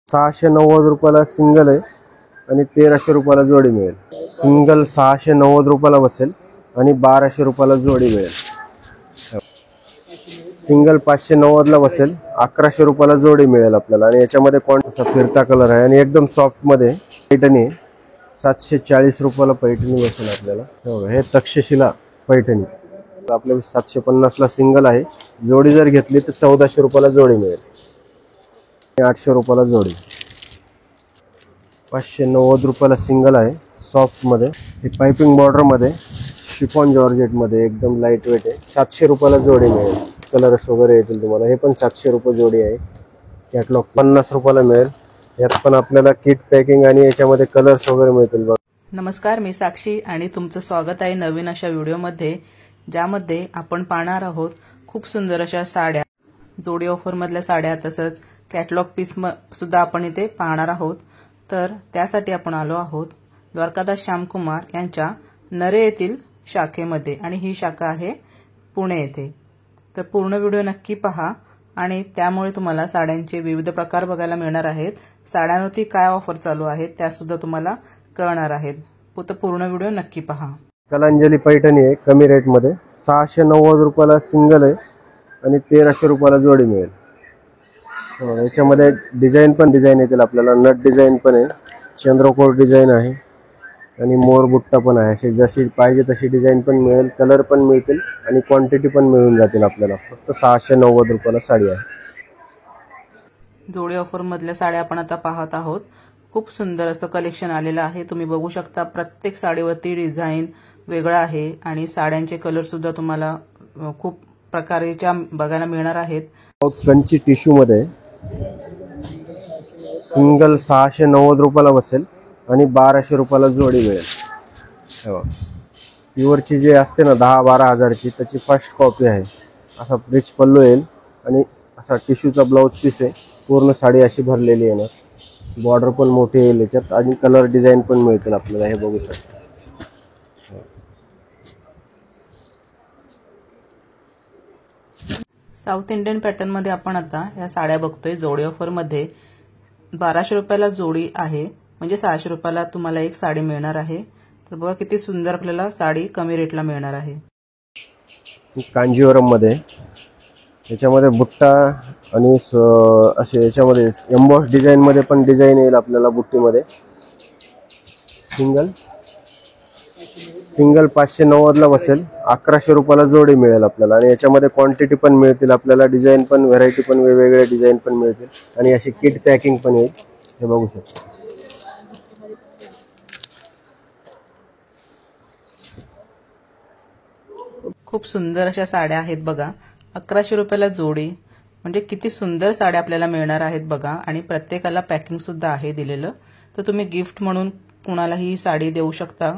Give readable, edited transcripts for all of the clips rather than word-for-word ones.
690 रुपयाला सिंगल आहे आणि 1300 रुपयाला जोडी मिळेल। सिंगल 690 रुपयाला बसेल आणि 1200 रुपयाला जोडी मिळेल। सिंगल 590 ला बसेल, 1100 रुपयाला जोडी मिळेल आपल्याला। आणि याच्यामध्ये असा फिरता कलर आहे आणि एकदम सॉफ्ट मध्ये पैठणी 740 रुपयाला पैठणी बसेल आपल्याला। हे तक्षशिला पैठणी आपल्याला 750 ला सिंगल आहे, जोडी जर घेतली तर 1400 रुपयाला जोडी मिळेल। 800 रुपयाला जोडी। 590 रुपयाला सिंगल आहे, सॉफ्ट मध्ये, हे पाइपिंग बॉर्डर मध्ये, शिफॉन जॉर्जेट मध्ये, एकदम लाईट वेट आहे। 700 रुपयाला जोडी मिळेल। कलर्स वगैरे येतील तुम्हाला। हे पण 700 रुपये जोडी आहे। कॅटलॉग 50 रुपयाला मिळेल। यात पण आपल्याला किट पॅकिंग आणि याच्यामध्ये कलर्स वगैरे मिळतील बघा। नमस्कार, मी साक्षी आणि तुमचं स्वागत आहे नवीन अशा व्हिडिओमध्ये, ज्यामध्ये आपण पाहणार आहोत खूप सुंदर अशा साड्या, जोडी ऑफर मधल्या साड्या, तसंच कॅटलॉग पीस सुद्धा आपण इथे पाहणार आहोत। तर त्यासाठी आपण आलो आहोत द्वारकादास श्यामकुमार यांच्या नरे येथील शाखेमध्ये, आणि ही शाखा आहे पुणे येथे। तर पूर्ण व्हिडिओ नक्की पहा आणि त्यामुळे तुम्हाला साड्यांचे विविध प्रकार बघायला मिळणार आहेत। साड्यांवरती काय ऑफर चालू आहेत त्या सुद्धा तुम्हाला कळणार आहेत। तर पूर्ण व्हिडिओ नक्की पहा। कलांजली पैठणी आहे कमी रेट मध्ये, 690 रुपयाला सिंगल आहे आणि 1300 रुपयाला जोडी मिळेल। याच्यामध्ये डिझाईन येतील आपल्याला। नट डिझाईन पण आहे, चंद्रकोर डिझाईन आहे आणि मोर बुट्टा पण आहे। अशी जशी पाहिजे तशी डिझाईन पण मिळेल, कलर पण मिळतील आणि क्वांटिटी पण मिळून जातील आपल्याला। फक्त 690 रुपयाला साडी आहे। जोडी ऑफर मधल्या साड्या आपण आता पाहत आहोत। खूप सुंदर असं कलेक्शन आलेलं आहे, तुम्ही बघू शकता। प्रत्येक साडीवरती डिझाईन वेगळा आहे आणि साड्यांचे कलर सुद्धा तुम्हाला खूप प्रकारच्या बघायला मिळणार आहेत। कंची टिश्यू मध्ये सिंगल 690 रुपयाला बसेल आणि 1200 रुपयाला जोडी मिळेल। प्युअरची जे असते ना 10-12 हजारची, त्याची फर्स्ट कॉपी आहे। असा रिच पल्लू येईल आणि असा टिश्यूचा ब्लाउज पीस आहे। पूर्ण साडी अशी भरलेली येणार। बॉर्डर पण मोठी येईल याच्यात आणि कलर डिझाईन पण मिळतील आपल्याला। हे बघू शकता। साऊथ इंडियन पॅटर्न मध्ये आपण आता या साड्या बघतोय। जोडी ऑफर मध्ये 1200 रुपयाला जोडी आहे, म्हणजे 600 रुपयाला तुम्हाला एक साडी मिळणार आहे। तर बघा किती सुंदर आपल्याला साडी कमी रेटला मिळणार आहे। कांजीवरम मध्ये याच्यामध्ये बुट्टा आणि असे याच्यामध्ये एम्बॉस डिझाईन मध्ये पण डिझाईन येईल आपल्याला बुट्टीमध्ये। सिंगल 590 ला बसेल, 1100 रुपयाला जोडी मिळेल आपल्याला। आणि याच्यामध्ये क्वांटिटी पण मिळतील आपल्याला, डिझाईन पण, व्हरायटी पण, वेगवेगळे डिझाईन पण मिळतील आणि अशी किट पॅकिंग पण येईल। हे बघू शकता। खूप सुंदर अशा साड्या आहेत बघा। 1100 रुपयाला जोडी, म्हणजे किती सुंदर साड्या आपल्याला मिळणार आहेत बघा। आणि प्रत्येकाला पॅकिंग सुद्धा आहे दिलेलं, तर तुम्ही गिफ्ट म्हणून कुणालाही साडी देऊ शकता।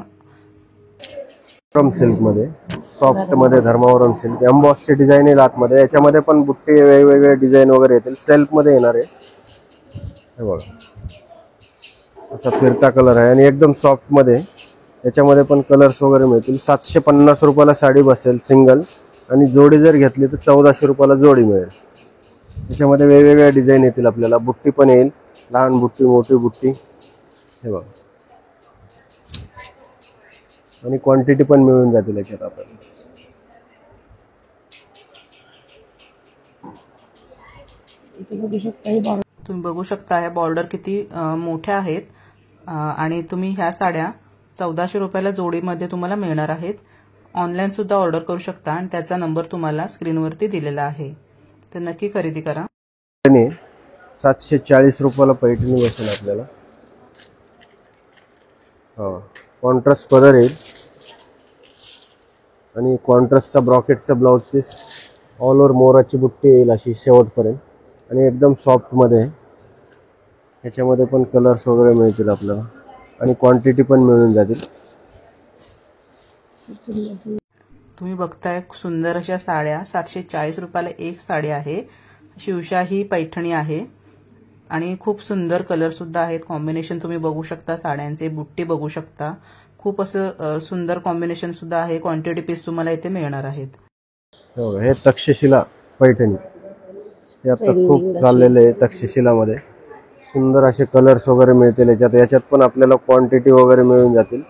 धर्मावरम सिल्क मध्ये, सॉफ्ट मध्ये धर्मावरम सिल्क, एम्बॉसची डिझाईन येईल आतमध्ये। याच्यामध्ये पण बुट्टी वेगवेगळे डिझाईन वगैरे येतील, सेल्फ मध्ये येणार आहे। हे बघा, असा फिरता कलर आहे आणि एकदम सॉफ्ट मध्ये, याच्यामध्ये पण कलर्स वगैरे मिळतील। 750 रुपयाला साडी बसेल सिंगल, आणि जोडी जर घेतली तर 1400 रुपयाला जोडी मिळेल। याच्यामध्ये वेगवेगळ्या डिझाईन येतील आपल्याला, बुट्टी पण येईल, लहान बुट्टी, मोठी बुट्टी। हे बघा, आणि क्वांटिटी पण मिळून जातील याच्यात आपल्याला। तुम्ही बघू शकता ह्या बॉर्डर किती मोठ्या आहेत। आणि तुम्ही ह्या साड्या 1400 रुपयाला जोडीमध्ये तुम्हाला मिळणार आहेत। ऑनलाईन सुद्धा ऑर्डर करू शकता आणि त्याचा नंबर तुम्हाला स्क्रीनवरती दिलेला आहे, तर नक्की खरेदी करा। 740 रुपयाला पैठणी बसेल आपल्याला। कॉन्ट्रास्ट पदर येईल आणि कॉन्ट्रास्टचा ब्रॉकेटचा ब्लाउज पीस, ऑल ओव्हर मोराची बुट्टी येईल अशी शेवटपर्यंत, आणि एकदम सॉफ्ट मध्ये। याच्यामध्ये पण कलर्स वगैरे मिळतील आपल्याला आणि क्वांटिटी पण मिळून जातील। तुम्ही बघताय सुंदर अशा साड्या, 740 रुपयाला एक साडी आहे। शिवशाही पैठणी आहे आणि खूप सुंदर कलर सुद्धा आहेत। कॉम्बिनेशन तुम्ही बघू शकता, साड्यांचे बुट्टी बघू शकता। खूप असं सुंदर कॉम्बिनेशन सुद्धा आहे। क्वांटिटी पीस तुम्हाला इथे मिळणार आहेत। हे तक्षशिला पैठणी, हे आता खूप चाललेलं आहे तक्षशिला मध्ये। सुंदर असे कलर्स वगैरे मिळतील याच्यात पण आपल्याला क्वांटिटी वगैरे मिळून जातील।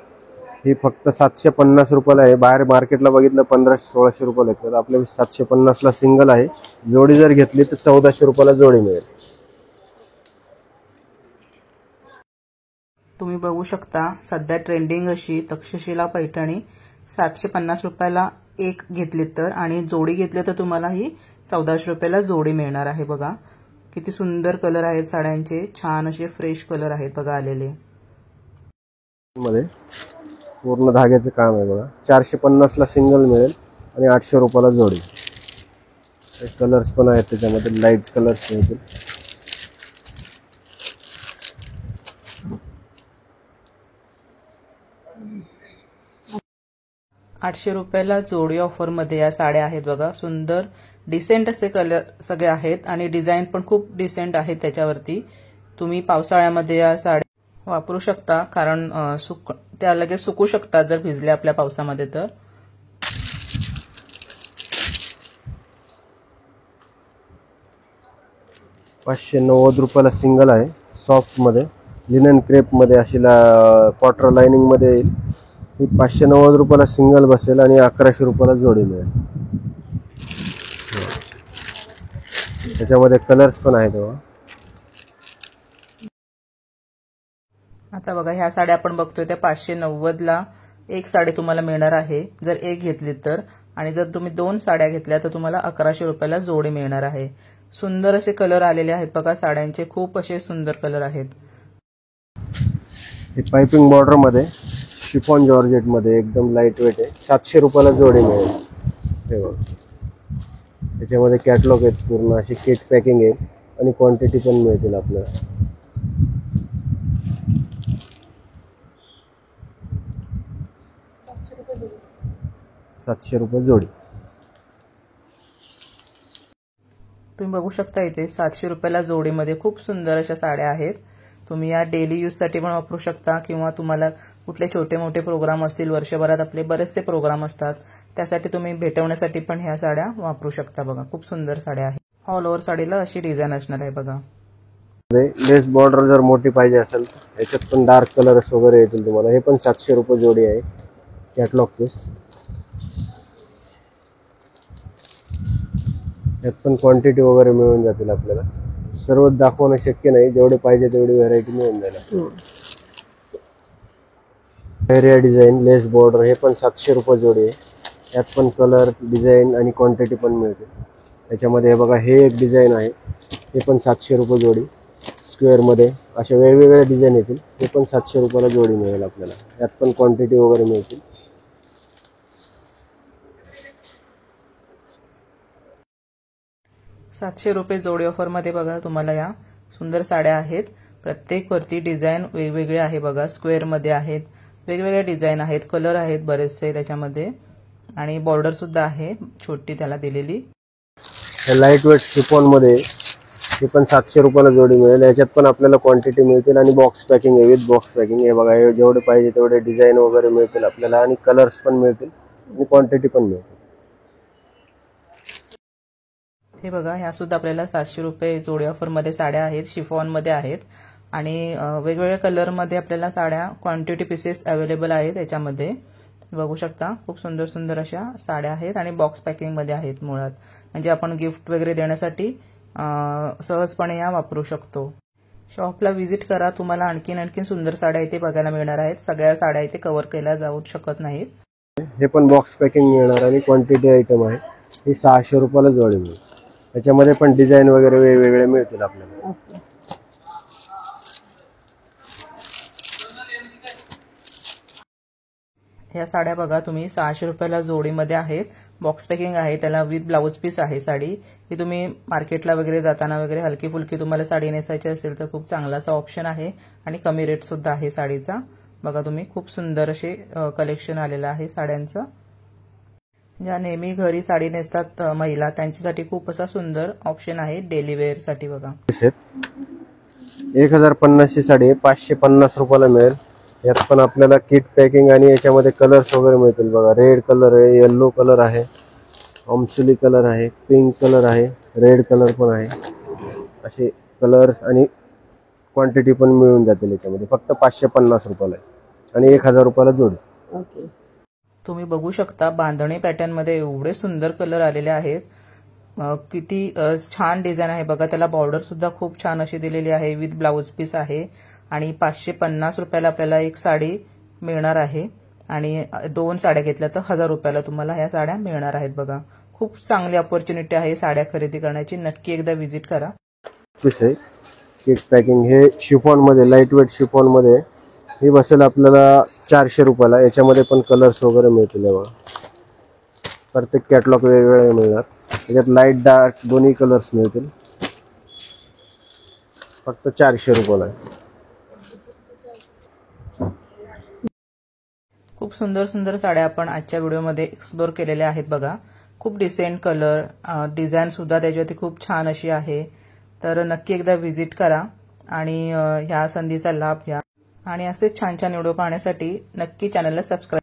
ही फक्त 750 रुपयाला आहे। बाहेर मार्केटला बघितलं 1500-1600 रुपयाला आहे, तर आपल्या 750 ला सिंगल आहे। जोडी जर घेतली तर 1400 रुपयाला जोडी मिळेल। तुम्ही बघू शकता सध्या ट्रेंडिंग अशी तक्षशिला पैठणी 750 रुपयाला एक घेतली तर, आणि जोडी घेतली तर तुम्हाला ही 1400 रुपयाला जोडी मिळणार आहे। बघा किती सुंदर कलर आहेत साड्यांचे, छान असे फ्रेश कलर आहेत बघा आलेले। मध्ये पूर्ण धाग्याचं काम आहे बघा। 450 ला सिंगल मिळेल आणि 800 रुपयाला जोडी। कलर्स पण आहेत त्याच्यामध्ये, लाईट कलर्स मिळतील। 800 रुपयाला जोडी ऑफर मध्ये या साड्या आहेत बघा। सुंदर डिसेंट असे कलर सगळे आहेत आणि डिझाईन पण खूप डिसेंट आहे त्याच्यावरती। तुम्ही पावसाळ्यामध्ये या साड्या वापरू शकता, कारण त्या लगेच सुकू शकतात जर भिजल्या आपल्या पावसामध्ये तर। ₹590 सिंगल आहे, सॉफ्ट मध्ये लिनन क्रेप मध्ये अशी क्वार्टर लाइनिंग मध्ये येईल। ही 590 रुपयाला सिंगल बसेल आणि 1100 रुपयाला जोडी मिळेल। त्याच्यामध्ये कलर्स पण आहेत बघा। आता बघा ह्या साड्या आपण बघतोय त्या 590 ला एक साडी तुम्हाला मिळणार आहे जर एक घेतली तर, आणि जर तुम्ही 2 साड्या घेतल्या तर तुम्हाला 1100 रुपयाला जोडी मिळणार आहे। सुंदर असे कलर आलेले आहेत बघा साड्यांचे, खूप असे सुंदर कलर आहेत। हे पाइपिंग बॉर्डर मध्ये शिफॉन जॉर्जेट मध्ये एकदम लाईट वेट आहे। 700 रुपयाला जोडी मिळेल। हे बघा त्याच्यामध्ये कॅटलॉग आहेत, पूर्ण अशी किट पॅकिंग आहे आणि क्वांटिटी पण मिळतील आपल्याला। 700 रुपये जोडी। तुम्ही बघू शकता इथे 700 रुपयाला जोडीमध्ये खूप सुंदर अशा साड्या आहेत। तुम्ही या डेली यूज साठी पण वापरू शकता, किंवा तुम्हाला कुठले छोटे मोठे प्रोग्राम असतील, वर्षभरात आपले बरेचसे प्रोग्राम असतात, त्यासाठी तुम्ही भेटवण्यासाठी पण ह्या साड्या वापरू शकता। बघा खूप सुंदर साड्या आहेत, ऑल ओव्हर साडीला अशी डिझाईन असणार आहे बघा। लेस बॉर्डर जर मोठी पाहिजे असेल याच्यात पण डार्क कलर्स वगैरे येतील तुम्हाला। हे पण 700 रुपये जोडी आहे, कॅटलॉग पीस। यात पण क्वांटिटी वगैरे मिळून जातील आपल्याला। सर्व दाखवणं शक्य नाही, जेवढे पाहिजे तेवढी व्हरायटी मिळून जाईल। एरिया डिझाईन लेस बॉर्डर, हे पण 700 रुपये जोडी आहे। यात पण कलर डिझाईन आणि क्वांटिटी पण मिळते त्याच्यामध्ये। हे बघा हे एक डिझाईन आहे, हे पण 700 रुपये जोडी। स्क्वेअर मध्ये अशा वेगवेगळ्या डिझाईन येतील, हे पण 700 रुपयाला जोडी मिळेल आपल्याला। यात पण क्वांटिटी वगैरे मिळतील। 700 रुपये जोडी ऑफर मध्ये बघा तुम्हाला या सुंदर साड्या आहेत। प्रत्येक वरती डिझाईन वेगवेगळे आहे बघा, स्क्वेअर मध्ये आहेत, वेगवेगळे डिझाईन आहेत, कलर आहेत बरेचसे त्याच्यामध्ये, आणि बॉर्डर सुद्धा आहे छोटी त्याला दिलेली। लाईट वेट शिफॉन मध्ये हे पण 700 रुपयाला जोडी मिळेल। याच्यात पण आपल्याला क्वांटिटी मिळतील आणि बॉक्स पॅकिंग आहे, विथ बॉक्स पॅकिंग। हे बघा हे जेवढे पाहिजे तेवढे डिझाईन वगैरे मिळतील आपल्याला, आणि कलर्स पण मिळतील आणि क्वांटिटी पण मिळतील। हे बघा ह्या सुद्धा आपल्याला 700 रुपये जोडी ऑफर मध्ये साड्या आहेत, शिफॉन मध्ये आहेत, आणि वेगवेगळ्या कलर मध्ये आपल्याला साड्या क्वांटिटी पीसेस अवेलेबल आहेत याच्यामध्ये। बघू शकता खूप सुंदर सुंदर अशा साड्या आहेत आणि बॉक्स पॅकिंग मध्ये आहेत मुळात, म्हणजे आपण गिफ्ट वगैरे देण्यासाठी सहजपणे या वापरू शकतो। शॉपला व्हिजिट करा, तुम्हाला आणखीन सुंदर साड्या इथे बघायला मिळणार आहेत। सगळ्या साड्या इथे कव्हर केल्या जाऊ शकत नाहीत। हे पण बॉक्स पॅकिंग मिळणार आणि क्वांटिटी आयटम आहे। ही 600 रुपयाला जोडी मिळेल। त्याच्यामध्ये पण डिझाईन वगैरे वेगवेगळे मिळतील आपल्याला। ह्या साड्या बघा तुम्ही 600 रुपयाला जोडीमध्ये आहेत, बॉक्स पॅकिंग आहे, त्याला विथ ब्लाउज पीस आहे साडी। ही तुम्ही मार्केटला वगैरे जाताना वगैरे हलकी फुलकी तुम्हाला साडी नेसायची असेल तर खूप चांगलाचा ऑप्शन आहे, आणि कमी रेट सुद्धा आहे साडीचा। बघा तुम्ही खूप सुंदर असे कलेक्शन आलेलं आहे साड्यांचं। ज्या नेहमी घरी साडी नेसतात महिला त्यांच्यासाठी खूप असा सुंदर ऑप्शन आहे डेली वेअर साठी। बघा 1050 ची साडी 550 रुपयाला मिळेल। यात पण आपल्याला किट पॅकिंग आणि याच्यामध्ये कलर्स वगैरे मिळतील बघा। रेड कलर आहे, येलो कलर आहे, ऑम्सुली कलर आहे, पिंक कलर आहे, रेड कलर पण आहे। असे कलर्स आणि क्वांटिटी पण मिळून जातील याच्यामध्ये. फक्त 550 रुपयाला आहे आणि 1000 रुपयाला जोडी. ओके. तुम्ही बघू शकता बांधणी पॅटर्न मध्ये एवढे सुंदर कलर आलेले आहेत. किती छान डिझाईन आहे बघा. त्याला बॉर्डर सुद्धा खूप छान अशी दिलेली आहे विथ ब्लाउज पीस आहे. आणि 550 रुपयाला आपल्याला एक साडी मिळणार आहे. आणि 2 साड्या घेतल्या तर 1000 रुपयाला तुम्हाला ह्या साड्या मिळणार आहेत बघा. खूप चांगली अपॉर्च्युनिटी आहे साड्या खरेदी करण्याची. नक्की एकदा व्हिजिट करा. पीस आहे केक पॅकिंग. हे शिफॉन मध्ये, लाईट वेट शिफॉन मध्ये हे बसेल आपल्याला 400 रुपयाला. याच्यामध्ये पण कलर्स वगैरे मिळतील बघा. प्रत्येक कॅटलॉग वेगवेगळे मिळणार. याच्यात लाईट डार्क दोन्ही कलर्स मिळतील. फक्त 400 रुपयाला आहे. खूप सुंदर सुंदर साड्या आपण आजच्या व्हिडिओमध्ये एक्सप्लोर केलेल्या आहेत बघा. खूप डिसेंट कलर, डिझाईन सुद्धा त्याच्यावरती खूप छान अशी आहे. तर नक्की एकदा व्हिजिट करा आणि ह्या संधीचा लाभ घ्या. आणि असेच छान छान व्हिडिओ पाहण्यासाठी नक्की चॅनलला सबस्क्राईब